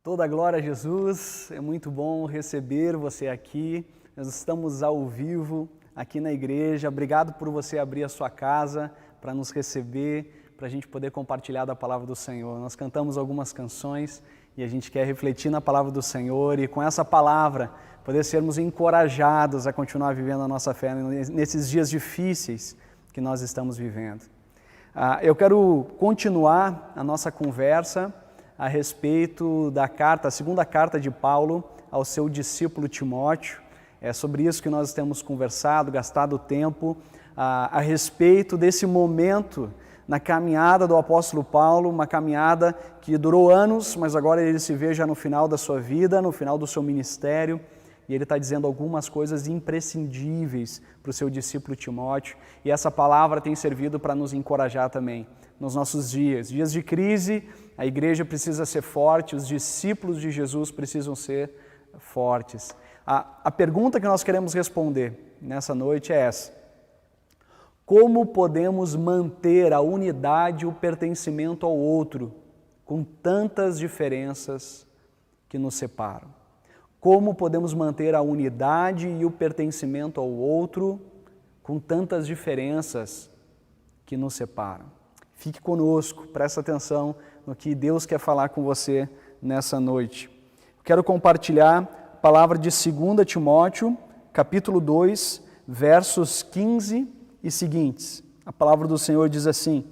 Toda a glória a Jesus, é muito bom receber você aqui. Nós estamos ao vivo aqui na igreja. Obrigado por você abrir a sua casa para nos receber, para a gente poder compartilhar da palavra do Senhor. Nós cantamos algumas canções e a gente quer refletir na palavra do Senhor e com essa palavra poder sermos encorajados a continuar vivendo a nossa fé nesses dias difíceis que nós estamos vivendo. Eu quero continuar a nossa conversa a respeito da carta, a segunda carta de Paulo ao seu discípulo Timóteo. É sobre isso que nós temos conversado, gastado tempo a respeito desse momento na caminhada do apóstolo Paulo, uma caminhada que durou anos, mas agora ele se vê já no final da sua vida, no final do seu ministério, e ele está dizendo algumas coisas imprescindíveis para o seu discípulo Timóteo, e essa palavra tem servido para nos encorajar também nos nossos dias de crise. A igreja precisa ser forte, os discípulos de Jesus precisam ser fortes. A pergunta que nós queremos responder nessa noite é essa: como podemos manter a unidade e o pertencimento ao outro com tantas diferenças que nos separam? Como podemos manter a unidade e o pertencimento ao outro com tantas diferenças que nos separam? Fique conosco, presta atenção no que Deus quer falar com você nessa noite. Quero compartilhar a palavra de 2 Timóteo, capítulo 2, versos 15 e seguintes. A palavra do Senhor diz assim: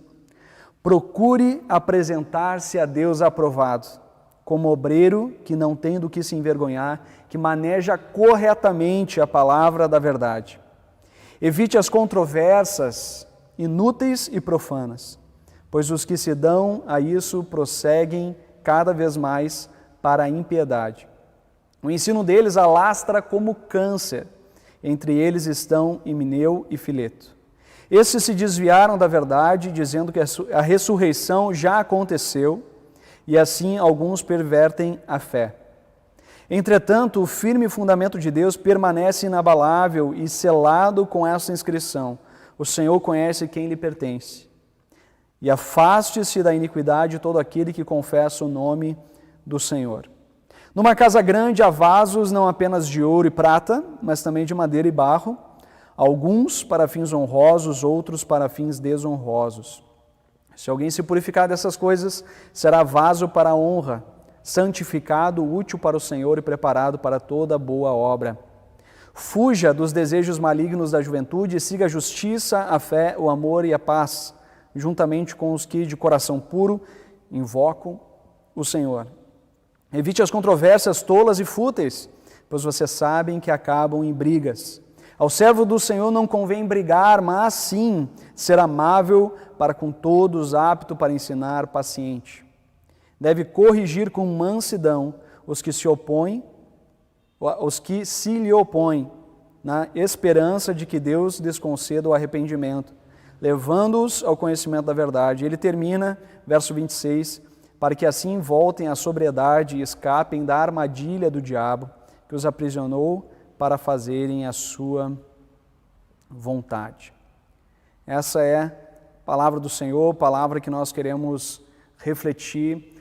procure apresentar-se a Deus aprovado, como obreiro que não tem do que se envergonhar, que maneja corretamente a palavra da verdade. Evite as controvérsias inúteis e profanas, pois os que se dão a isso prosseguem cada vez mais para a impiedade. O ensino deles alastra como câncer. Entre eles estão Himeneu e Fileto. Estes se desviaram da verdade, dizendo que a ressurreição já aconteceu, e assim alguns pervertem a fé. Entretanto, o firme fundamento de Deus permanece inabalável e selado com essa inscrição: o Senhor conhece quem lhe pertence. E afaste-se da iniquidade todo aquele que confessa o nome do Senhor. Numa casa grande há vasos não apenas de ouro e prata, mas também de madeira e barro, alguns para fins honrosos, outros para fins desonrosos. Se alguém se purificar dessas coisas, será vaso para a honra, santificado, útil para o Senhor e preparado para toda boa obra. Fuja dos desejos malignos da juventude e siga a justiça, a fé, o amor e a paz, juntamente com os que de coração puro invocam o Senhor. Evite as controvérsias tolas e fúteis, pois vocês sabem que acabam em brigas. Ao servo do Senhor não convém brigar, mas sim ser amável para com todos, apto para ensinar, paciente. Deve corrigir com mansidão os que se lhe opõem, na esperança de que Deus lhes conceda o arrependimento, levando-os ao conhecimento da verdade. Ele termina, verso 26, para que assim voltem à sobriedade e escapem da armadilha do diabo, que os aprisionou para fazerem a sua vontade. Essa é a palavra do Senhor, palavra que nós queremos refletir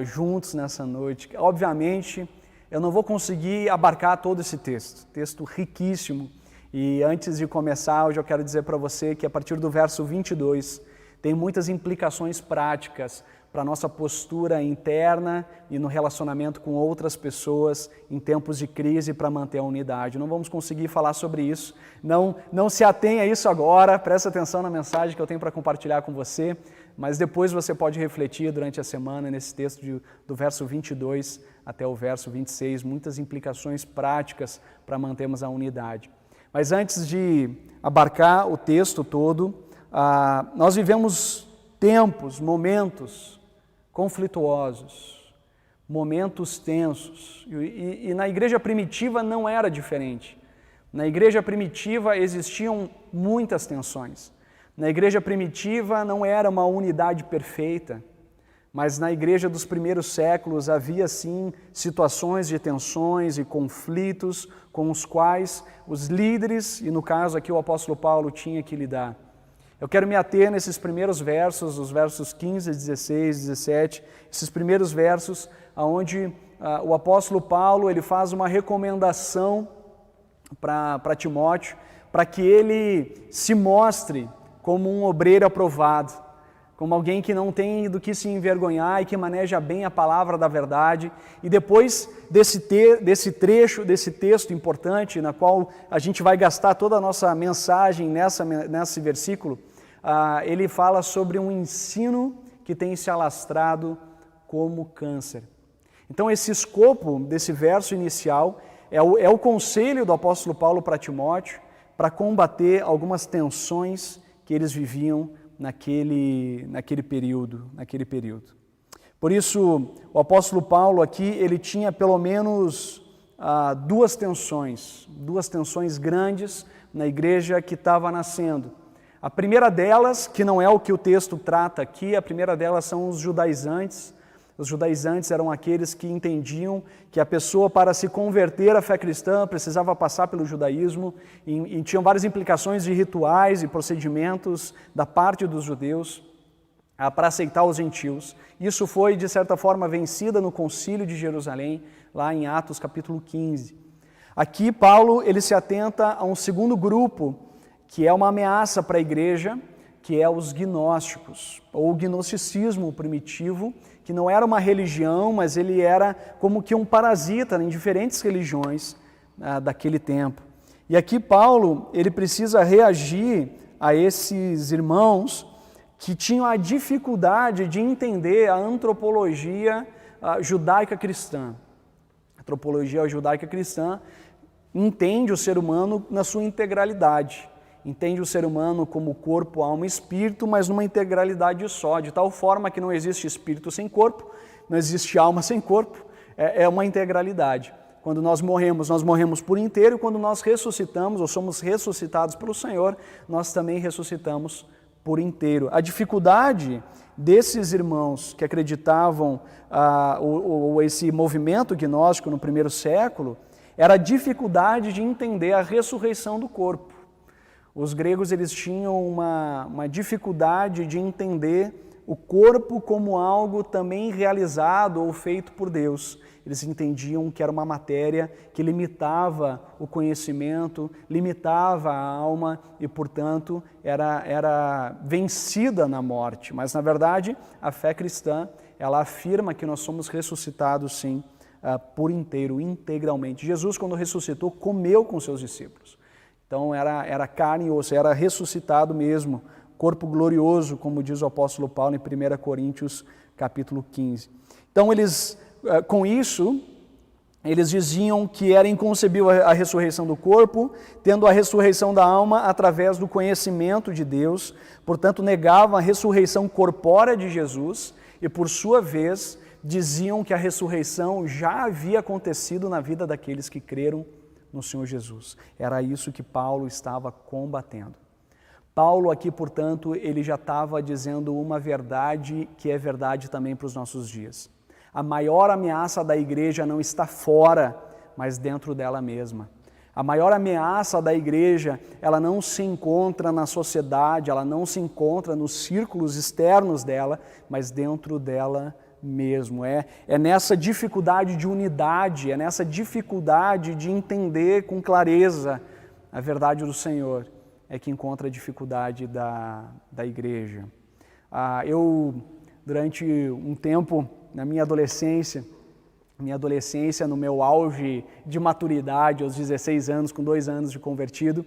juntos nessa noite. Obviamente, eu não vou conseguir abarcar todo esse texto riquíssimo. E antes de começar, hoje eu quero dizer para você que a partir do verso 22 tem muitas implicações práticas para a nossa postura interna e no relacionamento com outras pessoas em tempos de crise para manter a unidade. Não vamos conseguir falar sobre isso. Não se atenha a isso agora, presta atenção na mensagem que eu tenho para compartilhar com você, mas depois você pode refletir durante a semana nesse texto do verso 22 até o verso 26, muitas implicações práticas para mantermos a unidade. Mas antes de abarcar o texto todo, nós vivemos tempos, momentos conflituosos, momentos tensos. E na igreja primitiva não era diferente. Na igreja primitiva existiam muitas tensões. Na igreja primitiva não era uma unidade perfeita, mas na igreja dos primeiros séculos havia sim situações de tensões e conflitos com os quais os líderes, e no caso aqui o apóstolo Paulo, tinha que lidar. Eu quero me ater nesses primeiros versos, os versos 15, 16, 17, esses primeiros versos, onde o apóstolo Paulo ele faz uma recomendação para Timóteo, para que ele se mostre como um obreiro aprovado, como alguém que não tem do que se envergonhar e que maneja bem a palavra da verdade. E depois desse texto importante, na qual a gente vai gastar toda a nossa mensagem nesse versículo, ele fala sobre um ensino que tem se alastrado como câncer. Então esse escopo desse verso inicial é o conselho do apóstolo Paulo para Timóteo, para combater algumas tensões que eles viviam naquele período. Por isso, o apóstolo Paulo aqui, ele tinha pelo menos duas tensões grandes na igreja que estava nascendo. A primeira delas, que não é o que o texto trata aqui, a primeira delas são os judaizantes. Os judaizantes eram aqueles que entendiam que a pessoa, para se converter à fé cristã, precisava passar pelo judaísmo e tinham várias implicações de rituais e procedimentos da parte dos judeus para aceitar os gentios. Isso foi, de certa forma, vencida no Concílio de Jerusalém, lá em Atos capítulo 15. Aqui, Paulo ele se atenta a um segundo grupo, que é uma ameaça para a igreja, que é os gnósticos, ou o gnosticismo primitivo, que não era uma religião, mas ele era como que um parasita em diferentes religiões daquele tempo. E aqui Paulo, ele precisa reagir a esses irmãos que tinham a dificuldade de entender a antropologia judaica cristã. A antropologia judaica cristã entende o ser humano na sua integralidade. Entende o ser humano como corpo, alma e espírito, mas numa integralidade só, de tal forma que não existe espírito sem corpo, não existe alma sem corpo, é uma integralidade. Quando nós morremos por inteiro, e quando nós ressuscitamos, ou somos ressuscitados pelo Senhor, nós também ressuscitamos por inteiro. A dificuldade desses irmãos que acreditavam esse movimento gnóstico no primeiro século, era a dificuldade de entender a ressurreição do corpo. Os gregos eles tinham uma dificuldade de entender o corpo como algo também realizado ou feito por Deus. Eles entendiam que era uma matéria que limitava o conhecimento, limitava a alma e, portanto, era vencida na morte. Mas, na verdade, a fé cristã, ela afirma que nós somos ressuscitados, sim, por inteiro, integralmente. Jesus, quando ressuscitou, comeu com seus discípulos. Então era carne e osso, era ressuscitado mesmo, corpo glorioso, como diz o apóstolo Paulo em 1 Coríntios capítulo 15. Então com isso, eles diziam que era inconcebível a ressurreição do corpo, tendo a ressurreição da alma através do conhecimento de Deus, portanto negavam a ressurreição corpórea de Jesus e, por sua vez, diziam que a ressurreição já havia acontecido na vida daqueles que creram no Senhor Jesus. Era isso que Paulo estava combatendo. Paulo aqui, portanto, ele já estava dizendo uma verdade que é verdade também para os nossos dias. A maior ameaça da igreja não está fora, mas dentro dela mesma. A maior ameaça da igreja, ela não se encontra na sociedade, ela não se encontra nos círculos externos dela, mas dentro dela mesmo. É nessa dificuldade de unidade, é nessa dificuldade de entender com clareza a verdade do Senhor, é que encontra a dificuldade da igreja. Eu, durante um tempo, na minha adolescência, no meu auge de maturidade, aos 16 anos, com 2 anos de convertido,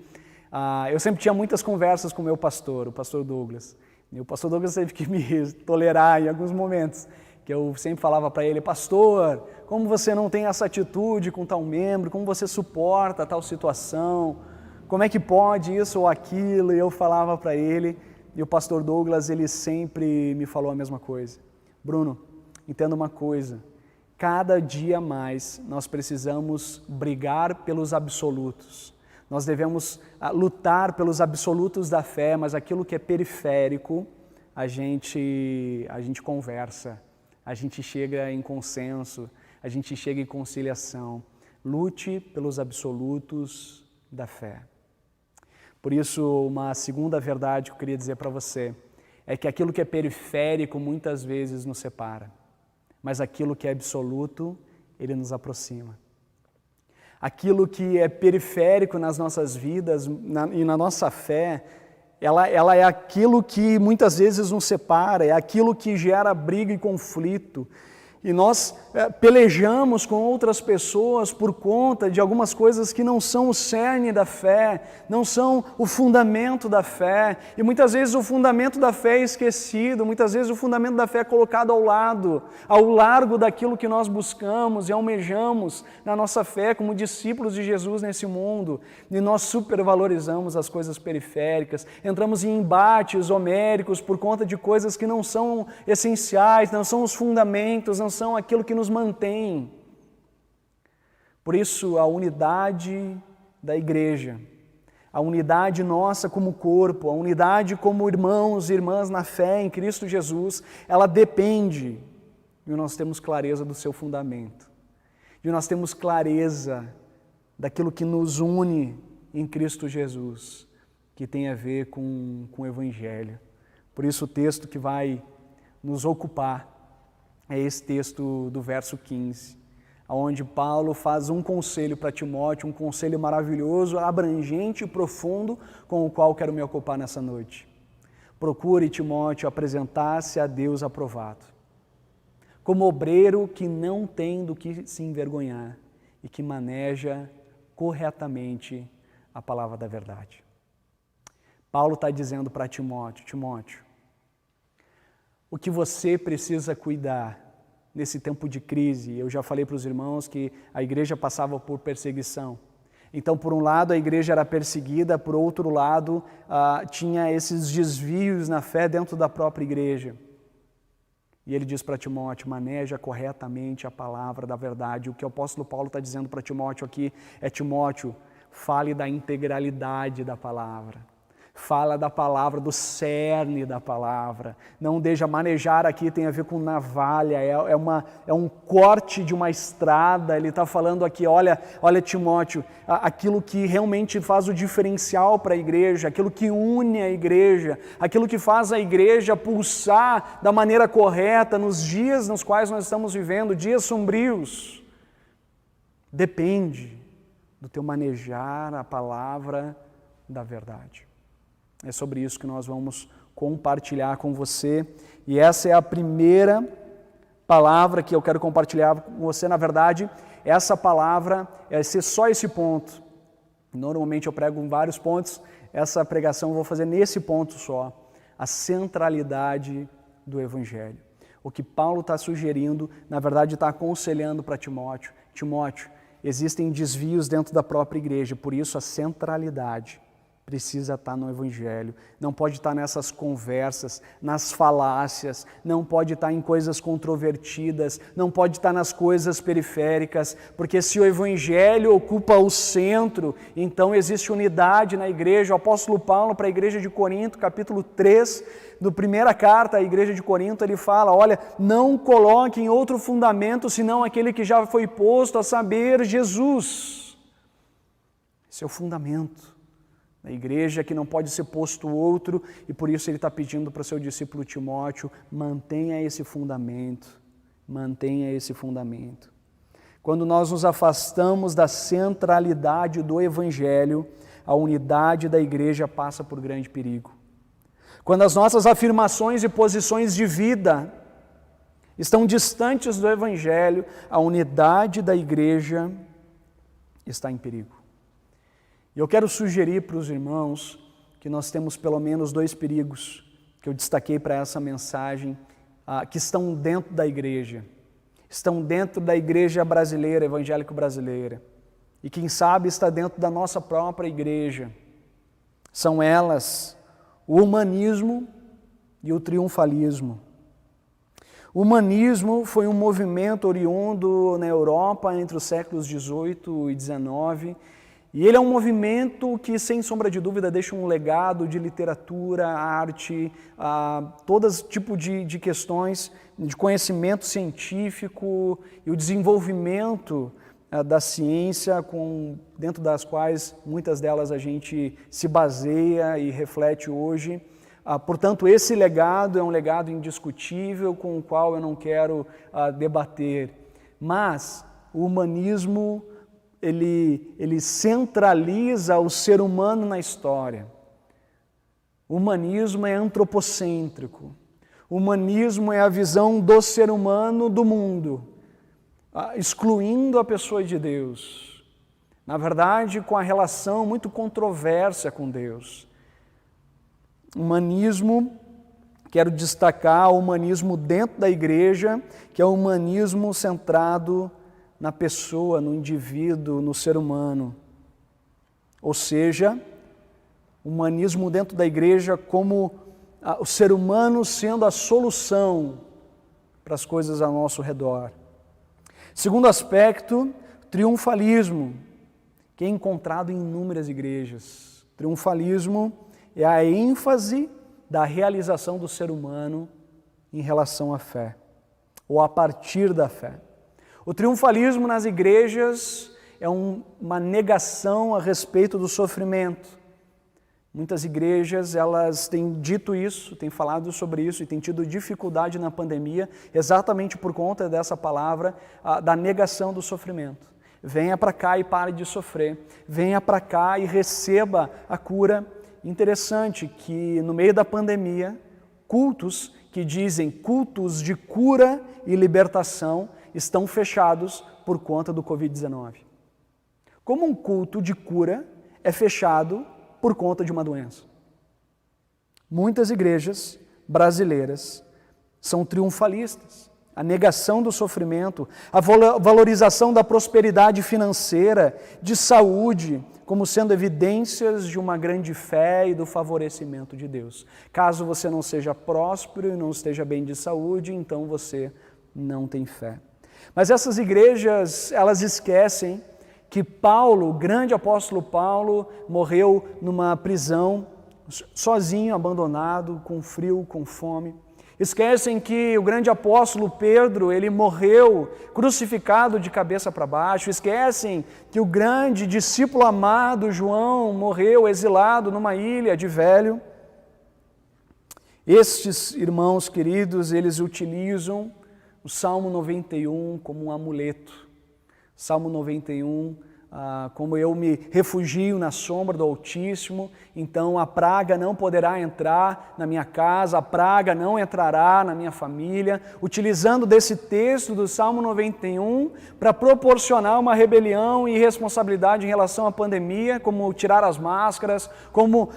eu sempre tinha muitas conversas com o meu pastor, o pastor Douglas. E o pastor Douglas teve que me tolerar em alguns momentos, que eu sempre falava para ele: pastor, como você não tem essa atitude com tal membro, como você suporta tal situação, como é que pode isso ou aquilo? E eu falava para ele, e o pastor Douglas, ele sempre me falou a mesma coisa: Bruno, entenda uma coisa, cada dia mais nós precisamos brigar pelos absolutos, nós devemos lutar pelos absolutos da fé, mas aquilo que é periférico, a gente conversa, a gente chega em consenso, a gente chega em conciliação. Lute pelos absolutos da fé. Por isso, uma segunda verdade que eu queria dizer para você é que aquilo que é periférico muitas vezes nos separa, mas aquilo que é absoluto, ele nos aproxima. Aquilo que é periférico nas nossas vidas e na nossa fé, ela é aquilo que muitas vezes nos separa, é aquilo que gera briga e conflito. E nós pelejamos com outras pessoas por conta de algumas coisas que não são o cerne da fé, não são o fundamento da fé. E muitas vezes o fundamento da fé é esquecido, muitas vezes o fundamento da fé é colocado ao lado, ao largo daquilo que nós buscamos e almejamos na nossa fé como discípulos de Jesus nesse mundo. E nós supervalorizamos as coisas periféricas, entramos em embates homéricos por conta de coisas que não são essenciais, não são os fundamentos, não são aquilo que nos mantém. Por isso, a unidade da igreja, a unidade nossa como corpo, a unidade como irmãos e irmãs na fé em Cristo Jesus, ela depende de nós termos clareza do seu fundamento, de nós termos clareza daquilo que nos une em Cristo Jesus, que tem a ver com o Evangelho. Por isso, o texto que vai nos ocupar é esse texto do verso 15, onde Paulo faz um conselho para Timóteo, um conselho maravilhoso, abrangente e profundo, com o qual quero me ocupar nessa noite. Procure, Timóteo, apresentar-se a Deus aprovado, como obreiro que não tem do que se envergonhar e que maneja corretamente a palavra da verdade. Paulo está dizendo para Timóteo, Timóteo, o que você precisa cuidar nesse tempo de crise, eu já falei para os irmãos que a igreja passava por perseguição. Então, por um lado, a igreja era perseguida, por outro lado, tinha esses desvios na fé dentro da própria igreja. E ele diz para Timóteo, maneja corretamente a palavra da verdade. O que o apóstolo Paulo está dizendo para Timóteo aqui é, Timóteo, fale da integralidade da palavra. Fala da palavra, do cerne da palavra. Não deixa manejar aqui, tem a ver com navalha, é um corte de uma estrada. Ele está falando aqui, olha Timóteo, aquilo que realmente faz o diferencial para a igreja, aquilo que une a igreja, aquilo que faz a igreja pulsar da maneira correta nos dias nos quais nós estamos vivendo, dias sombrios. Depende do teu manejar a palavra da verdade. É sobre isso que nós vamos compartilhar com você. E essa é a primeira palavra que eu quero compartilhar com você. Na verdade, essa palavra é ser só esse ponto. Normalmente eu prego em vários pontos. Essa pregação eu vou fazer nesse ponto só. A centralidade do Evangelho. O que Paulo está sugerindo, na verdade está aconselhando para Timóteo. Timóteo, existem desvios dentro da própria igreja, por isso a centralidade precisa estar no Evangelho, não pode estar nessas conversas, nas falácias, não pode estar em coisas controvertidas, não pode estar nas coisas periféricas, porque se o Evangelho ocupa o centro, então existe unidade na igreja. O apóstolo Paulo para a igreja de Corinto, capítulo 3, na primeira carta à igreja de Corinto, ele fala, olha, não coloquem outro fundamento senão aquele que já foi posto, a saber, Jesus. Esse é o fundamento. Na igreja que não pode ser posto outro, e por isso ele está pedindo para o seu discípulo Timóteo, mantenha esse fundamento, mantenha esse fundamento. Quando nós nos afastamos da centralidade do Evangelho, a unidade da igreja passa por grande perigo. Quando as nossas afirmações e posições de vida estão distantes do Evangelho, a unidade da igreja está em perigo. E eu quero sugerir para os irmãos que nós temos pelo menos 2 perigos que eu destaquei para essa mensagem, que estão dentro da igreja. Estão dentro da igreja brasileira, evangélica brasileira. E quem sabe está dentro da nossa própria igreja. São elas o humanismo e o triunfalismo. O humanismo foi um movimento oriundo na Europa entre os séculos XVIII e XIX, e ele é um movimento que, sem sombra de dúvida, deixa um legado de literatura, arte, todo tipo de questões de conhecimento científico e o desenvolvimento da ciência, dentro das quais muitas delas a gente se baseia e reflete hoje. Portanto, esse legado é um legado indiscutível com o qual eu não quero debater. Mas o humanismo ele centraliza o ser humano na história. O humanismo é antropocêntrico. O humanismo é a visão do ser humano do mundo, excluindo a pessoa de Deus. Na verdade, com a relação muito controversa com Deus. Humanismo, quero destacar o humanismo dentro da igreja, que é o humanismo centrado na pessoa, no indivíduo, no ser humano. Ou seja, humanismo dentro da igreja como o ser humano sendo a solução para as coisas ao nosso redor. Segundo aspecto, triunfalismo, que é encontrado em inúmeras igrejas. Triunfalismo é a ênfase da realização do ser humano em relação à fé, ou a partir da fé. O triunfalismo nas igrejas é uma negação a respeito do sofrimento. Muitas igrejas, elas têm dito isso, têm falado sobre isso e têm tido dificuldade na pandemia, exatamente por conta dessa palavra, da negação do sofrimento. Venha para cá e pare de sofrer. Venha para cá e receba a cura. Interessante que no meio da pandemia, cultos que dizem cultos de cura e libertação estão fechados por conta do Covid-19. Como um culto de cura é fechado por conta de uma doença? Muitas igrejas brasileiras são triunfalistas. A negação do sofrimento, a valorização da prosperidade financeira, de saúde, como sendo evidências de uma grande fé e do favorecimento de Deus. Caso você não seja próspero e não esteja bem de saúde, então você não tem fé. Mas essas igrejas, elas esquecem que Paulo, o grande apóstolo Paulo, morreu numa prisão, sozinho, abandonado, com frio, com fome. Esquecem que o grande apóstolo Pedro, ele morreu crucificado de cabeça para baixo. Esquecem que o grande discípulo amado João morreu exilado numa ilha de velho. Estes irmãos queridos, eles utilizam o Salmo 91 como um amuleto. Salmo 91, como eu me refugio na sombra do Altíssimo, então a praga não poderá entrar na minha casa, a praga não entrará na minha família, utilizando desse texto do Salmo 91 para proporcionar uma rebelião e irresponsabilidade em relação à pandemia, como tirar as máscaras, como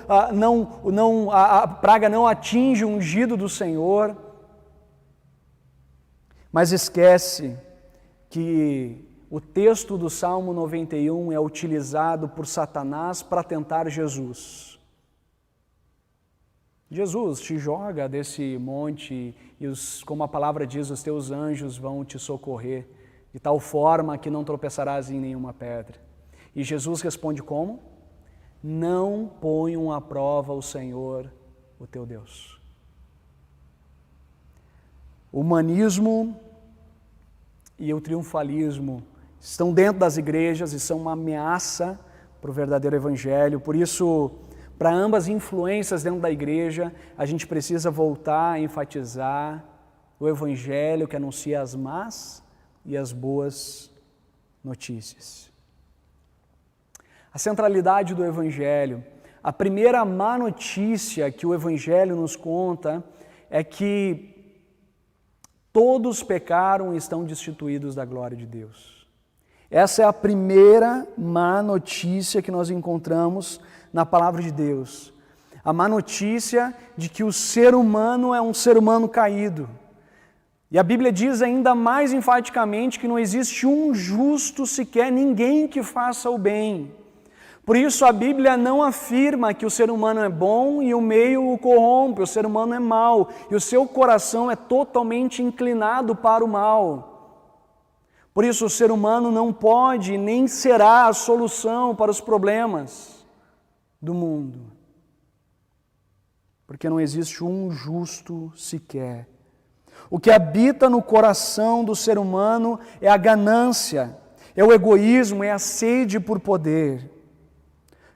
a praga não atinge o ungido do Senhor. Mas esquece que o texto do Salmo 91 é utilizado por Satanás para tentar Jesus. Jesus, te joga desse monte e, como a palavra diz, os teus anjos vão te socorrer, de tal forma que não tropeçarás em nenhuma pedra. E Jesus responde como? Não ponham à prova o Senhor, o teu Deus. O humanismo e o triunfalismo estão dentro das igrejas e são uma ameaça para o verdadeiro evangelho. Por isso, para ambas influências dentro da igreja, a gente precisa voltar a enfatizar o evangelho que anuncia as más e as boas notícias. A centralidade do evangelho. A primeira má notícia que o evangelho nos conta é que todos pecaram e estão destituídos da glória de Deus. Essa é a primeira má notícia que nós encontramos na palavra de Deus. A má notícia de que o ser humano é um ser humano caído. E a Bíblia diz ainda mais enfaticamente que não existe um justo sequer, ninguém que faça o bem. Por isso a Bíblia não afirma que o ser humano é bom e o meio o corrompe, o ser humano é mau e o seu coração é totalmente inclinado para o mal. Por isso o ser humano não pode nem será a solução para os problemas do mundo. Porque não existe um justo sequer. O que habita no coração do ser humano é a ganância, é o egoísmo, é a sede por poder.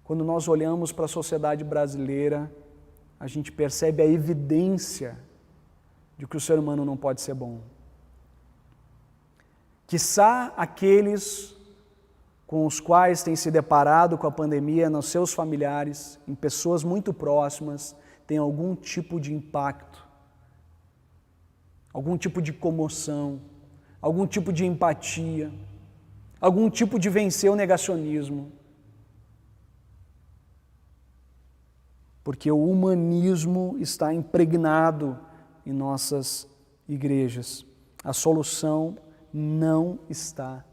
Quando nós olhamos para a sociedade brasileira, a gente percebe a evidência de que o ser humano não pode ser bom. Quiçá aqueles com os quais têm se deparado com a pandemia nos seus familiares, em pessoas muito próximas, tem algum tipo de impacto, algum tipo de comoção, algum tipo de empatia, algum tipo de vencer o negacionismo. Porque o humanismo está impregnado em nossas igrejas. A solução não está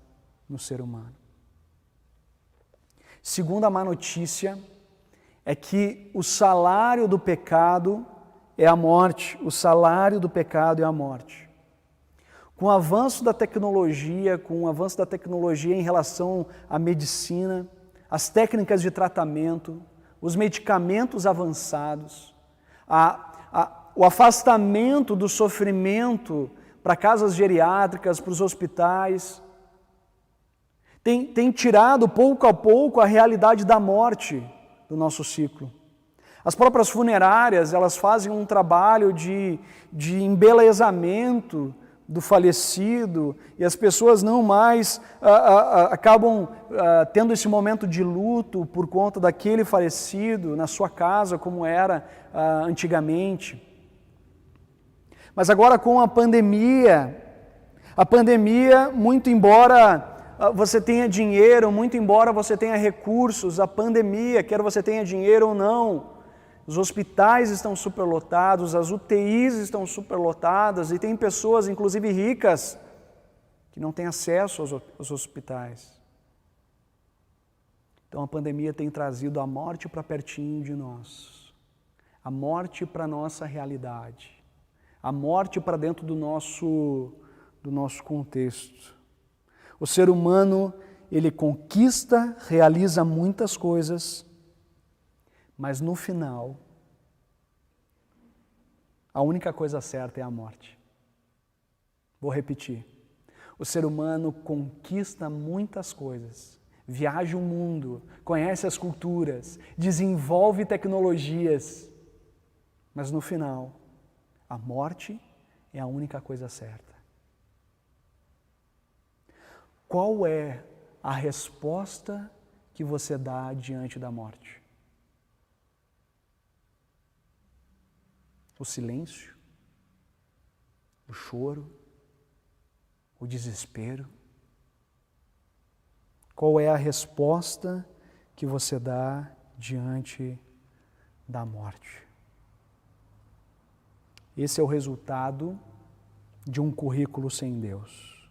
no ser humano. Segunda má notícia é que o salário do pecado é a morte. O salário do pecado é a morte. Com o avanço da tecnologia, em relação à medicina, às técnicas de tratamento, os medicamentos avançados, o afastamento do sofrimento para casas geriátricas, para os hospitais, tem tirado pouco a pouco a realidade da morte do nosso ciclo. As próprias funerárias, elas fazem um trabalho de embelezamento do falecido, e as pessoas não mais acabam tendo esse momento de luto por conta daquele falecido na sua casa, como era antigamente. Mas agora com a pandemia, muito embora você tenha dinheiro, muito embora você tenha recursos, a pandemia, quer você tenha dinheiro ou não, os hospitais estão superlotados, as UTIs estão superlotadas e tem pessoas, inclusive ricas, que não têm acesso aos hospitais. Então a pandemia tem trazido a morte para pertinho de nós, a morte para a nossa realidade, a morte para dentro do nosso contexto. O ser humano, ele conquista, realiza muitas coisas, mas no final, a única coisa certa é a morte. Vou repetir. O ser humano conquista muitas coisas, viaja o mundo, conhece as culturas, desenvolve tecnologias, mas no final, a morte é a única coisa certa. Qual é a resposta que você dá diante da morte? O silêncio, o choro, o desespero? Qual é a resposta que você dá diante da morte? Esse é o resultado de um currículo sem Deus.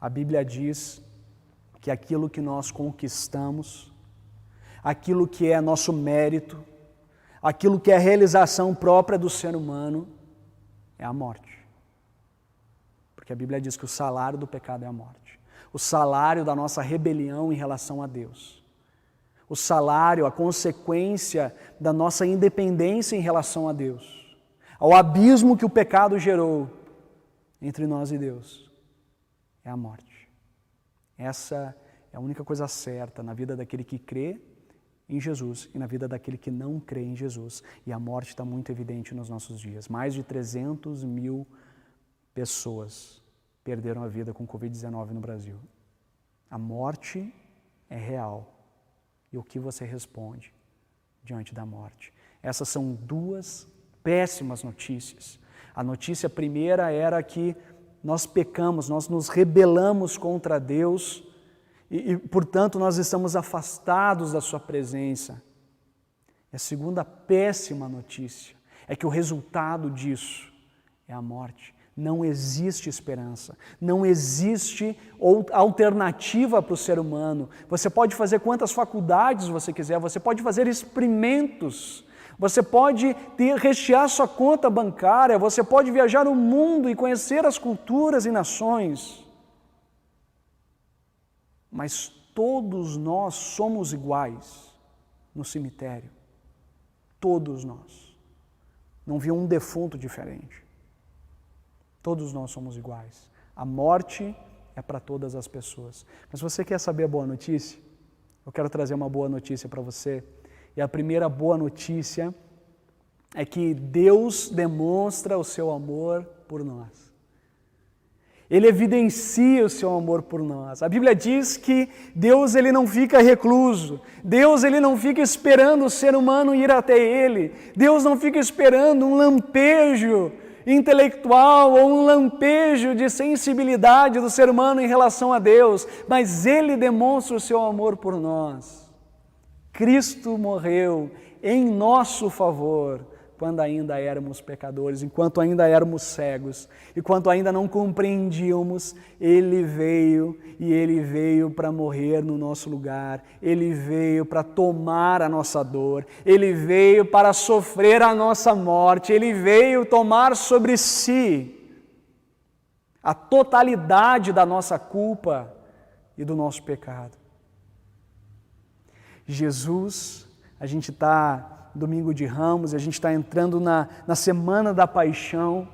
A Bíblia diz que aquilo que nós conquistamos, aquilo que é nosso mérito, aquilo que é a realização própria do ser humano, é a morte. Porque a Bíblia diz que o salário do pecado é a morte. O salário da nossa rebelião em relação a Deus. O salário, a consequência da nossa independência em relação a Deus. Ao abismo que o pecado gerou entre nós e Deus, é a morte. Essa é a única coisa certa na vida daquele que crê em Jesus e na vida daquele que não crê em Jesus. E a morte está muito evidente nos nossos dias. Mais de 300 mil pessoas perderam a vida com Covid-19 no Brasil. A morte é real. E o que você responde diante da morte? Essas são duas péssimas notícias. A notícia primeira era que nós pecamos, nós nos rebelamos contra Deus e, portanto, nós estamos afastados da sua presença. E a segunda péssima notícia é que o resultado disso é a morte. Não existe esperança, não existe alternativa para o ser humano. Você pode fazer quantas faculdades você quiser, você pode fazer experimentos, você pode rechear sua conta bancária, você pode viajar o mundo e conhecer as culturas e nações. Mas todos nós somos iguais no cemitério. Todos nós. Não vi um defunto diferente. Todos nós somos iguais. A morte é para todas as pessoas. Mas você quer saber a boa notícia? Eu quero trazer uma boa notícia para você. E a primeira boa notícia é que Deus demonstra o seu amor por nós. Ele evidencia o seu amor por nós. A Bíblia diz que Deus ele não fica recluso. Deus ele não fica esperando o ser humano ir até Ele. Deus não fica esperando um lampejo intelectual ou um lampejo de sensibilidade do ser humano em relação a Deus, mas Ele demonstra o seu amor por nós. Cristo morreu em nosso favor, quando ainda éramos pecadores, enquanto ainda éramos cegos, enquanto ainda não compreendíamos, Ele veio e Ele veio para morrer no nosso lugar, Ele veio para tomar a nossa dor, Ele veio para sofrer a nossa morte, Ele veio tomar sobre si a totalidade da nossa culpa e do nosso pecado. Jesus, a gente está Domingo de Ramos, a gente está entrando na Semana da Paixão,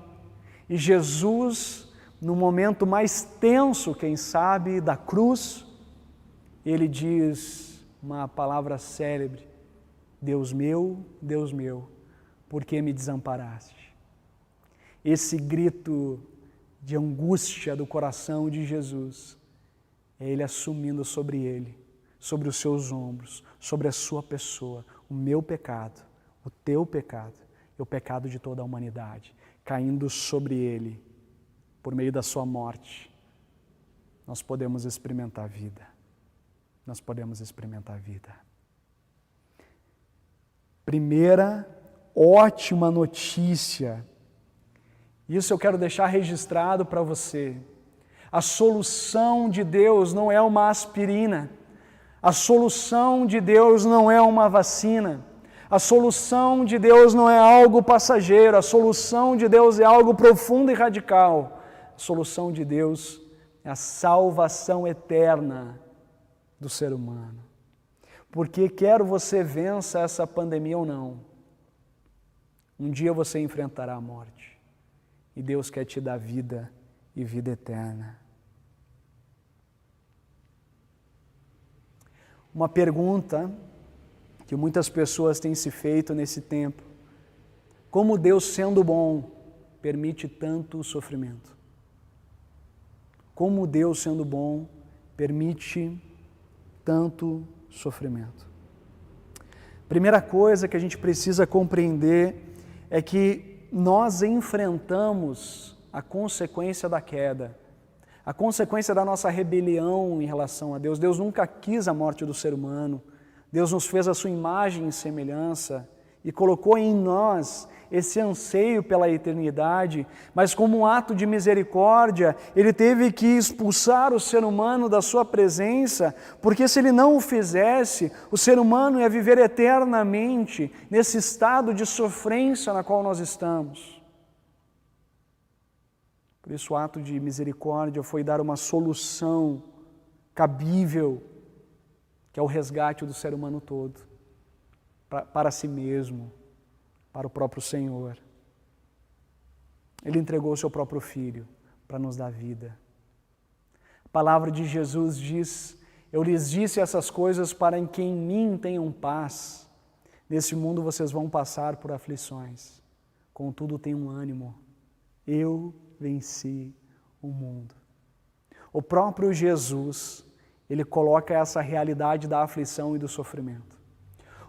e Jesus, no momento mais tenso, quem sabe, da cruz, Ele diz uma palavra célebre: Deus meu, por que me desamparaste? Esse grito de angústia do coração de Jesus, é Ele assumindo sobre Ele, sobre os seus ombros, sobre a sua pessoa, o meu pecado, o teu pecado e o pecado de toda a humanidade, caindo sobre Ele, por meio da sua morte, nós podemos experimentar a vida. Nós podemos experimentar a vida. Primeira ótima notícia, isso eu quero deixar registrado para você. A solução de Deus não é uma aspirina. A solução de Deus não é uma vacina. A solução de Deus não é algo passageiro. A solução de Deus é algo profundo e radical. A solução de Deus é a salvação eterna do ser humano. Porque quer você vença essa pandemia ou não, um dia você enfrentará a morte. E Deus quer te dar vida e vida eterna. Uma pergunta que muitas pessoas têm se feito nesse tempo: como Deus, sendo bom, permite tanto sofrimento? Como Deus, sendo bom, permite tanto sofrimento? Primeira coisa que a gente precisa compreender é que nós enfrentamos a consequência da queda, a consequência da nossa rebelião em relação a Deus. Deus nunca quis a morte do ser humano. Deus nos fez a sua imagem e semelhança e colocou em nós esse anseio pela eternidade, mas como um ato de misericórdia, Ele teve que expulsar o ser humano da sua presença, porque se Ele não o fizesse, o ser humano ia viver eternamente nesse estado de sofrência na qual nós estamos. Por isso o ato de misericórdia foi dar uma solução cabível, que é o resgate do ser humano todo, para si mesmo, para o próprio Senhor. Ele entregou o seu próprio Filho para nos dar vida. A palavra de Jesus diz: eu lhes disse essas coisas para que em mim tenham paz. Nesse mundo vocês vão passar por aflições, contudo tenham ânimo. Eu venci o mundo. O próprio Jesus, Ele coloca essa realidade da aflição e do sofrimento.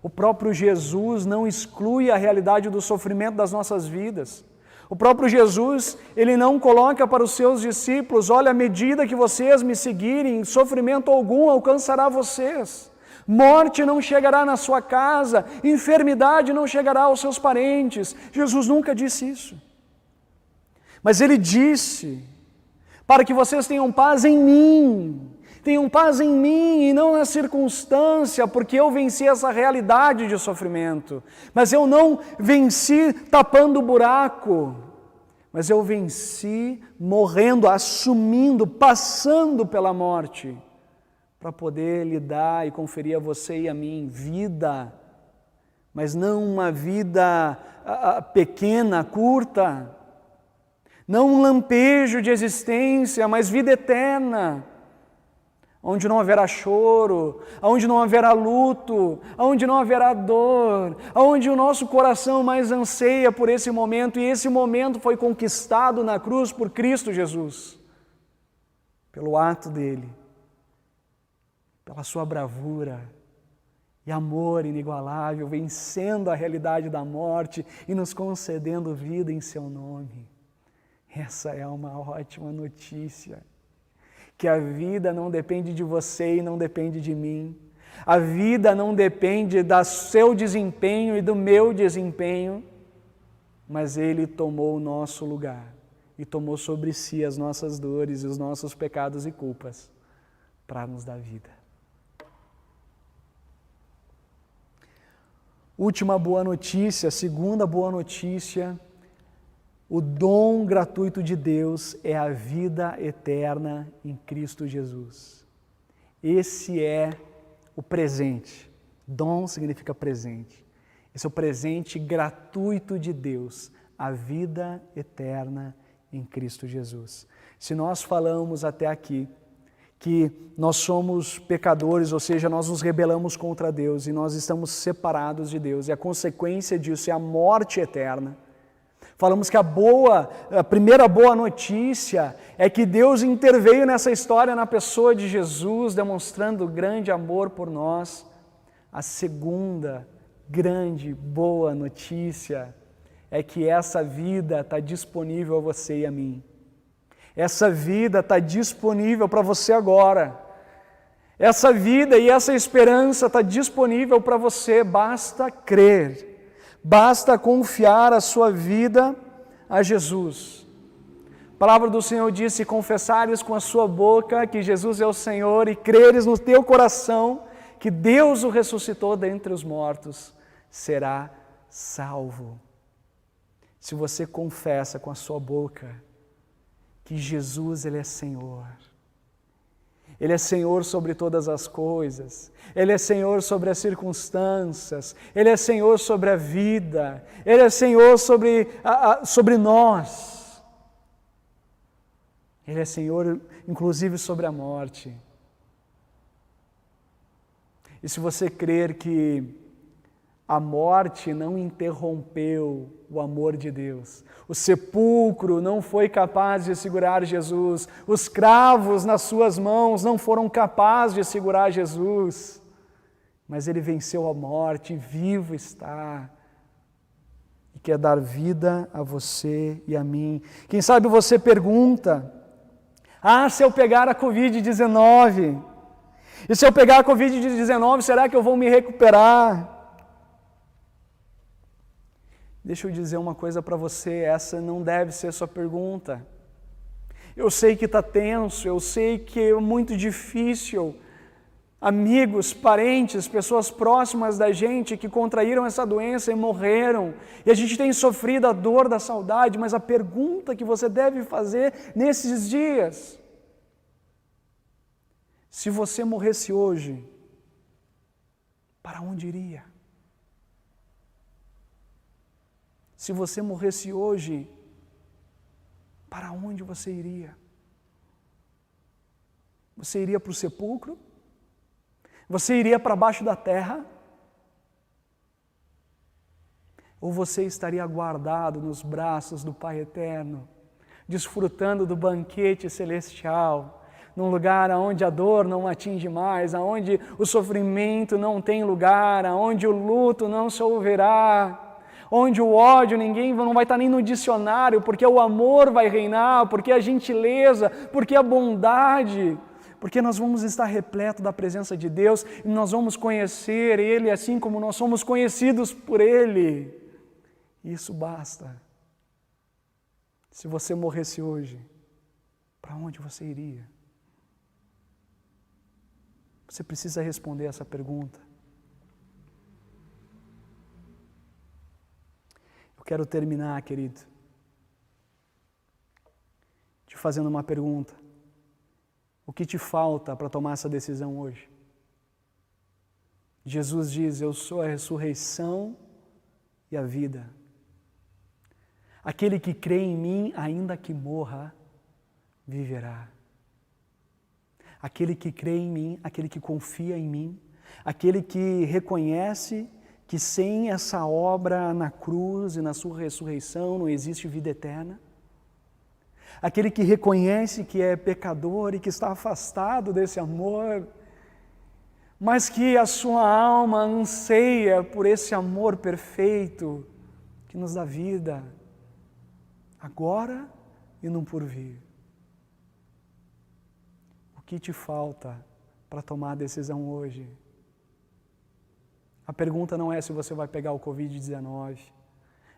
O próprio Jesus não exclui a realidade do sofrimento das nossas vidas. O próprio Jesus, Ele não coloca para os seus discípulos: olha, à medida que vocês me seguirem, sofrimento algum alcançará vocês. Morte não chegará na sua casa, enfermidade não chegará aos seus parentes. Jesus nunca disse isso. Mas Ele disse: para que vocês tenham paz em mim. Tenham paz em mim e não na circunstância, porque eu venci essa realidade de sofrimento. Mas eu não venci tapando o buraco, mas eu venci morrendo, assumindo, passando pela morte, para poder lhe dar e conferir a você e a mim vida, mas não uma vida pequena, curta, não um lampejo de existência, mas vida eterna, onde não haverá choro, onde não haverá luto, onde não haverá dor, onde o nosso coração mais anseia por esse momento, e esse momento foi conquistado na cruz por Cristo Jesus. pelo ato dele, pela sua bravura e amor inigualável, vencendo a realidade da morte e nos concedendo vida em seu nome. Essa é uma ótima notícia, que a vida não depende de você e não depende de mim. A vida não depende do seu desempenho e do meu desempenho, mas Ele tomou o nosso lugar e tomou sobre si as nossas dores e os nossos pecados e culpas para nos dar vida. Última boa notícia, segunda boa notícia, o dom gratuito de Deus é a vida eterna em Cristo Jesus. Esse é o presente. Dom significa presente. Esse é o presente gratuito de Deus, a vida eterna em Cristo Jesus. Se nós falamos até aqui que nós somos pecadores, ou seja, nós nos rebelamos contra Deus e nós estamos separados de Deus, e a consequência disso é a morte eterna. Falamos que a primeira boa notícia é que Deus interveio nessa história na pessoa de Jesus, demonstrando grande amor por nós. A segunda grande boa notícia é que essa vida está disponível a você e a mim. Essa vida está disponível para você agora. Essa vida e essa esperança está disponível para você, basta crer, basta confiar a sua vida a Jesus. A palavra do Senhor diz: se confessares com a sua boca que Jesus é o Senhor e creres no teu coração que Deus o ressuscitou dentre os mortos, será salvo. Se você confessa com a sua boca que Jesus, Ele é Senhor. Ele é Senhor sobre todas as coisas. Ele é Senhor sobre as circunstâncias. Ele é Senhor sobre a vida. Ele é Senhor sobre nós. Ele é Senhor, inclusive, sobre a morte. E se você crer que a morte não interrompeu o amor de Deus, o sepulcro não foi capaz de segurar Jesus, os cravos nas suas mãos não foram capazes de segurar Jesus, mas Ele venceu a morte, vivo está, e quer dar vida a você e a mim. Quem sabe você pergunta: se eu pegar a Covid-19, e se eu pegar a Covid-19, será que eu vou me recuperar? Deixa eu dizer uma coisa para você, essa não deve ser sua pergunta. Eu sei que está tenso, eu sei que é muito difícil. Amigos, parentes, pessoas próximas da gente que contraíram essa doença e morreram. E a gente tem sofrido a dor da saudade, mas a pergunta que você deve fazer nesses dias: se você morresse hoje, para onde iria? Se você morresse hoje, para onde você iria? Você iria para o sepulcro? Você iria para baixo da terra? Ou você estaria guardado nos braços do Pai Eterno, desfrutando do banquete celestial, num lugar onde a dor não atinge mais, onde o sofrimento não tem lugar, onde o luto não se ouvirá, onde o ódio não vai estar nem no dicionário, porque o amor vai reinar, porque a gentileza, porque a bondade, porque nós vamos estar repletos da presença de Deus e nós vamos conhecer Ele assim como nós somos conhecidos por Ele. Isso basta. Se você morresse hoje, para onde você iria? Você precisa responder essa pergunta. Quero terminar, querido, te fazendo uma pergunta. O que te falta para tomar essa decisão hoje? Jesus diz: eu sou a ressurreição e a vida. Aquele que crê em mim, ainda que morra, viverá. Aquele que crê em mim, aquele que confia em mim, aquele que reconhece que sem essa obra na cruz e na sua ressurreição não existe vida eterna. aquele que reconhece que é pecador e que está afastado desse amor, mas que a sua alma anseia por esse amor perfeito que nos dá vida, agora e no porvir. O que te falta para tomar a decisão hoje? A pergunta não é se você vai pegar o Covid-19.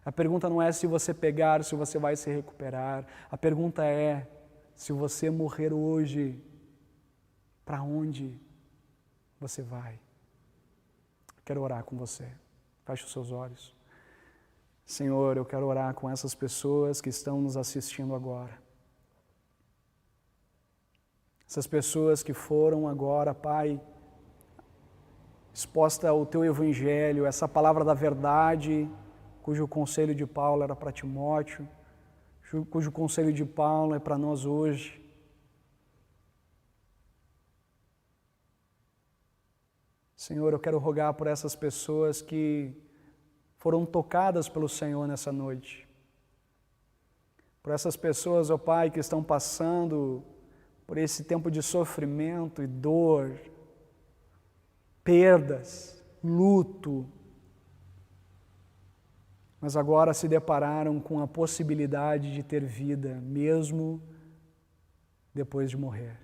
A pergunta não é se você pegar, se você vai se recuperar. A pergunta é, se você morrer hoje, para onde você vai? Quero orar com você. Feche os seus olhos. Senhor, eu quero orar com essas pessoas que estão nos assistindo agora. Essas pessoas que foram agora, Pai, exposta ao Teu Evangelho, essa palavra da verdade, cujo conselho de Paulo era para Timóteo, cujo conselho de Paulo é para nós hoje. Senhor, eu quero rogar por essas pessoas que foram tocadas pelo Senhor nessa noite. Por essas pessoas, ó Pai, que estão passando por esse tempo de sofrimento e dor, perdas, luto, mas agora se depararam com a possibilidade de ter vida, mesmo depois de morrer.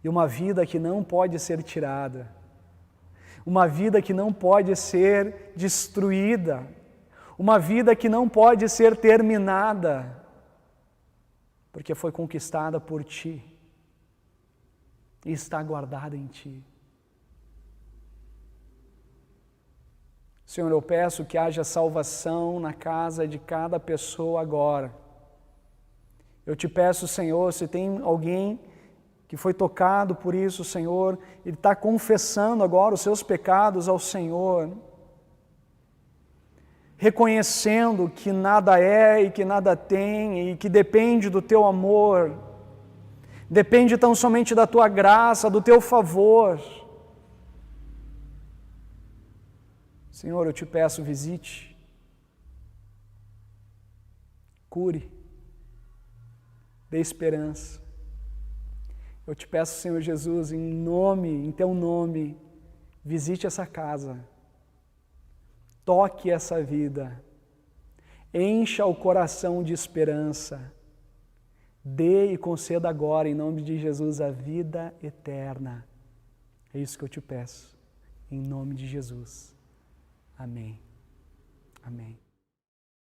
E uma vida que não pode ser tirada, uma vida que não pode ser destruída, uma vida que não pode ser terminada, porque foi conquistada por Ti e está guardada em Ti. Senhor, eu peço que haja salvação na casa de cada pessoa agora. Eu te peço, Senhor, se tem alguém que foi tocado por isso, Senhor, ele está confessando agora os seus pecados ao Senhor, reconhecendo que nada é e que nada tem e que depende do Teu amor, depende tão somente da Tua graça, do Teu favor. Senhor, eu te peço, visite, cure, dê esperança. Eu te peço, Senhor Jesus, em Teu nome, visite essa casa, toque essa vida, encha o coração de esperança, dê e conceda agora, em nome de Jesus, a vida eterna. É isso que eu te peço, em nome de Jesus. Amém. Amém.